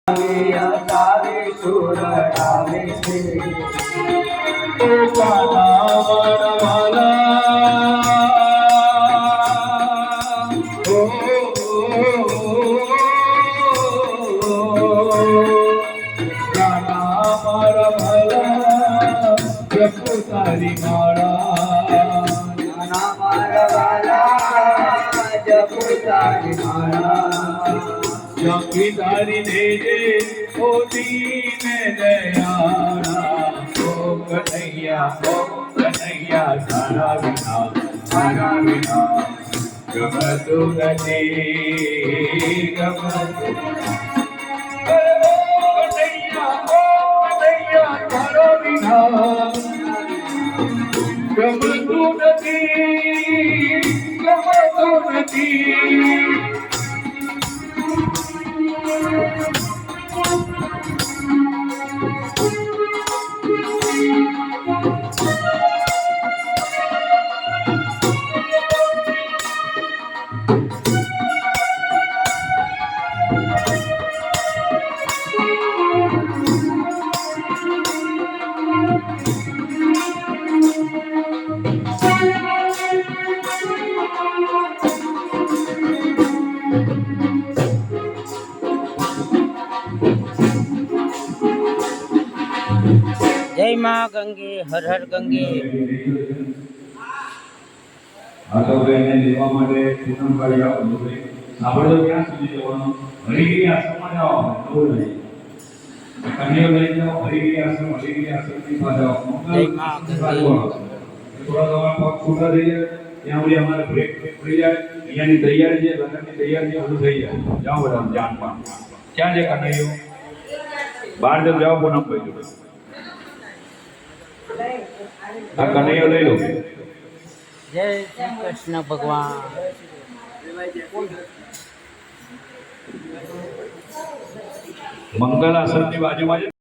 તારે સુર આવે છે તો કાના વાલા કાના મારા ભલા જપુ તારી માળા કાના મારા વાલા જપુ તારી માળા चौकीदारी दे दे ओ दीन दयाला ओ कन्हैया तारा विना गमતું નથી गमતું કન્હૈયા તારા વિના ગમતું નથી जय माँ गंगे हर हर गंगे। तो बेने लेवा माटे पूनम કરી આપો ભાઈ સાંભળો ક્યાં સુધી જવાનું હરિગીરી આશ્રમમાં જાઓ તો નહીં કન્યા લઈ જાઓ હરિગીરી આશ્રમ ની પાસે જાઓ જય માં ગંગે થોડા તમારા પગ છૂટા થઈ જાય ત્યાં સુધી અમારે બ્રેક પડી જાય અહીંયાની તૈયારી છે લગ્નની તૈયારી બધું થઈ જાય જાઓ બધા જાન પાન ક્યાં છે કન્યાઓ બહાર જબ જાઓ પૂનમ ભાઈ જોડે આ કન્યાઓ લઈ લો जय श्री कृष्ण भगवान। मंगल आश्रम की बाजू में